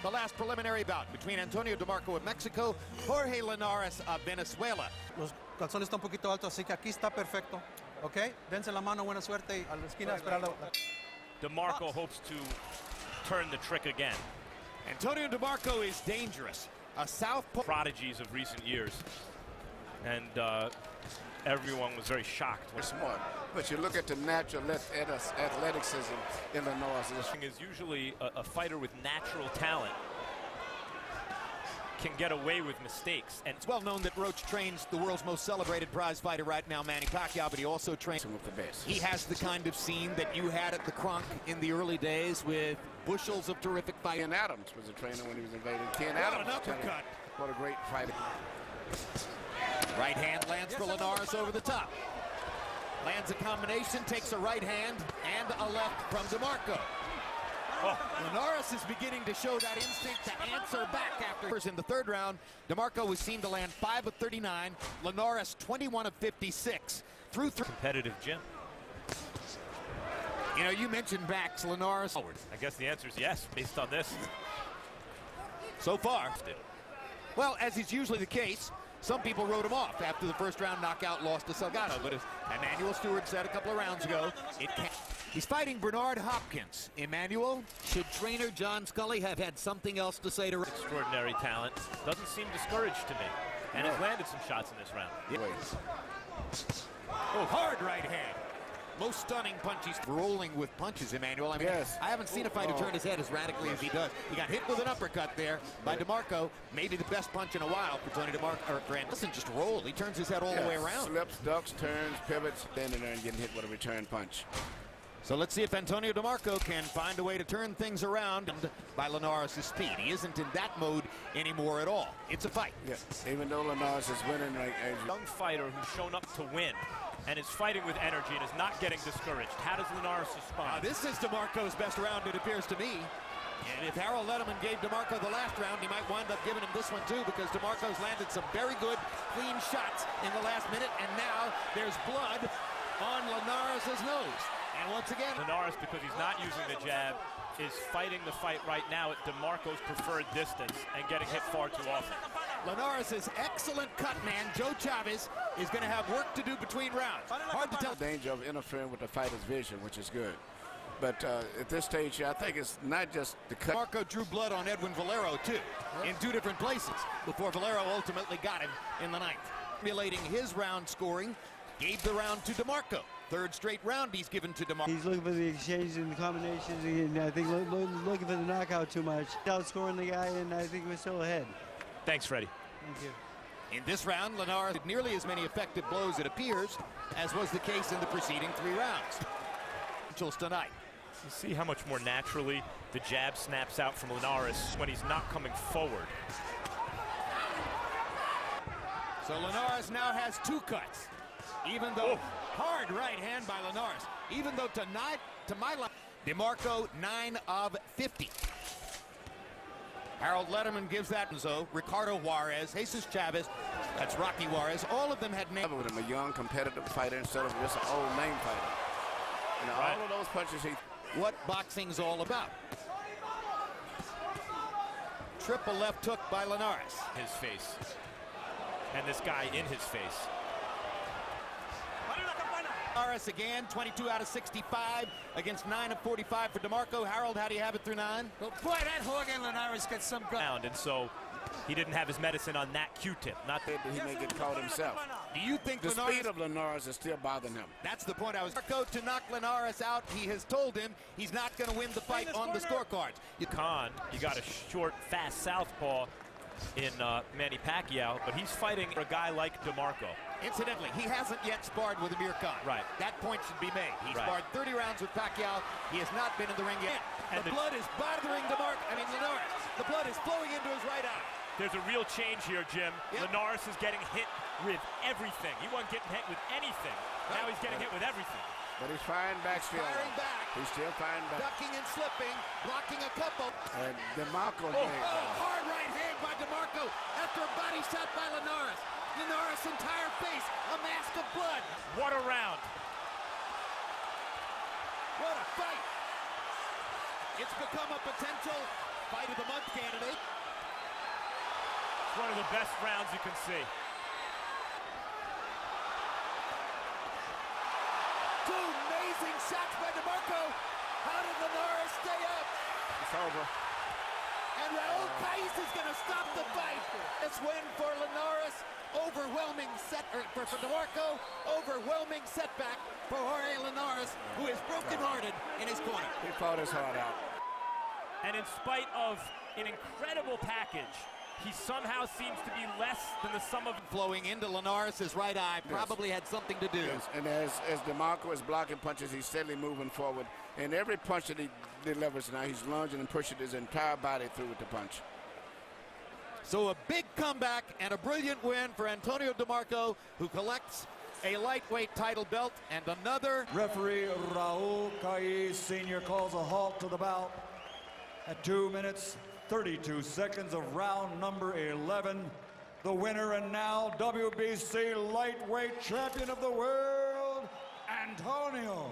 the last preliminary bout between Antonio DeMarco of Mexico, Jorge Linares of Venezuela. Los calzones están un poquito altos, así que aquí está perfecto. ¿Ok? Dense la mano, buena suerte y a la esquina esperar. DeMarco hopes to turn the trick again. Antonio DeMarco is dangerous. A southpaw Prodigies of recent years. And everyone was very shocked. They're smart, but you look at the natural athleticism in Linares. Is usually a fighter with natural talent can get away with mistakes. And it's well known that Roach trains the world's most celebrated prize fighter right now, Manny Pacquiao, but he also trains some of the best. He has the kind of scene that you had at the Kronk in the early days with bushels of terrific fighting. Ken Adams was a trainer when he was invading. Ken Adams. An uppercut. What a great fighter. Right hand lands for Linares over the top. Lands a combination, takes a right hand and a left from DeMarco. Oh. Linares is beginning to show that instinct to answer back after. In the third round, DeMarco was seen to land 5 of 39. Linares 21 of 56. Through competitive gym. You know, you mentioned backs, Linares. I guess the answer is yes, based on this. So far. Well, as is usually the case, some people wrote him off after the first round knockout loss to Salgado. But as Emmanuel Stewart said a couple of rounds ago, it can't. He's fighting Bernard Hopkins. Emmanuel, should trainer John Scully have had something else to say to... Extraordinary talent. Doesn't seem discouraged to me. And has landed some shots in this round. Oh, hard right hand. Most stunning punch. He's rolling with punches, Emmanuel. I mean, yes. I haven't seen a fighter turn his head as radically as he does. He got hit with an uppercut there by DeMarco. Maybe the best punch in a while for Tony DeMarco. Or Grant doesn't just roll. He turns his head all the way around. Slips, ducks, turns, pivots, standing there and getting hit with a return punch. So let's see if Antonio DeMarco can find a way to turn things around by Linares' speed. He isn't in that mode anymore at all. It's a fight. Yes, even though Linares is winning like a young fighter who's shown up to win and is fighting with energy and is not getting discouraged. How does Linares respond? This is DeMarco's best round, it appears to me. And if Harold Letterman gave DeMarco the last round, he might wind up giving him this one too, because DeMarco's landed some very good, clean shots in the last minute, and now there's blood on Linares' nose. And once again, Linares, because he's not using the jab, is fighting the fight right now at DeMarco's preferred distance and getting hit far too often. Linares' excellent cut man, Joe Chavez, is going to have work to do between rounds. Hard to tell. Danger of interfering with the fighter's vision, which is good. But at this stage, I think it's not just the cut. Marco drew blood on Edwin Valero, too, in 2 different places before Valero ultimately got him in the 9th. Emulating his round scoring, gave the round to DeMarco. 3rd straight round he's given to DeMarco. He's looking for the exchanges and the combinations, and I think looking for the knockout too much. Outscoring the guy, and I think we're still ahead. Thanks, Freddie. Thank you. In this round, Linares had nearly as many effective blows, it appears, as was the case in the preceding 3 rounds. Until tonight. You see how much more naturally the jab snaps out from Linares when he's not coming forward. So Linares now has 2 cuts. Even though hard right hand by Linares. Even though tonight, to my life, DeMarco 9 of 50. Harold Letterman gives that so Ricardo Juarez, Jesus Chavez, that's Rocky Juarez. All of them had names. With him, a young competitive fighter instead of just an old name fighter. And all of those punches he. What boxing's all about. Triple left hook by Linares. His face. And this guy in his face. Linares again, 22 out of 65 against 9 of 45 for DeMarco. Harold, how do you have it through 9? Well, boy, that Jorge Linares gets some good. And so he didn't have his medicine on that Q-tip. Not that he may get caught himself. Do you think the Linares, speed of Linares is still bothering him? That's the point I was. Marco to knock Linares out. He has told him he's not going to win the fight on the scorecards. You got a short, fast southpaw in Manny Pacquiao, but he's fighting a guy like DeMarco. Incidentally, he hasn't yet sparred with Amir Khan. Right. That point should be made. He sparred 30 rounds with Pacquiao. He has not been in the ring yet. And the blood is bothering Linares. The blood is flowing into his right eye. There's a real change here, Jim. Yep. Linares is getting hit with everything. He wasn't getting hit with anything. Now he's getting hit with everything. But he's firing back still. He's still firing back. Ducking and slipping, blocking a couple. And DeMarco. Hard right hand by DeMarco after a body shot by Linares. Linares' entire face, a mask of blood. What a round. What a fight. It's become a potential Fight of the month candidate. It's one of the best rounds you can see. Two amazing shots by DeMarco. How did Linares stay up? It's over. And Raul Kais is going to stop the fight. This win for Linares. Overwhelming set for DeMarco. Overwhelming setback for Jorge Linares, who is brokenhearted in his corner. He fought his heart out. And in spite of an incredible package, he somehow seems to be less than the sum of... Flowing into Linares' right eye probably had something to do. Yes. And as DeMarco is blocking punches, he's steadily moving forward. And every punch that he delivers now, he's lunging and pushing his entire body through with the punch. So a big comeback and a brilliant win for Antonio DeMarco, who collects a lightweight title belt and another. Referee Raul Kais Sr. calls a halt to the bout at 2 minutes, 32 seconds of round number 11. The winner and now WBC lightweight champion of the world, Antonio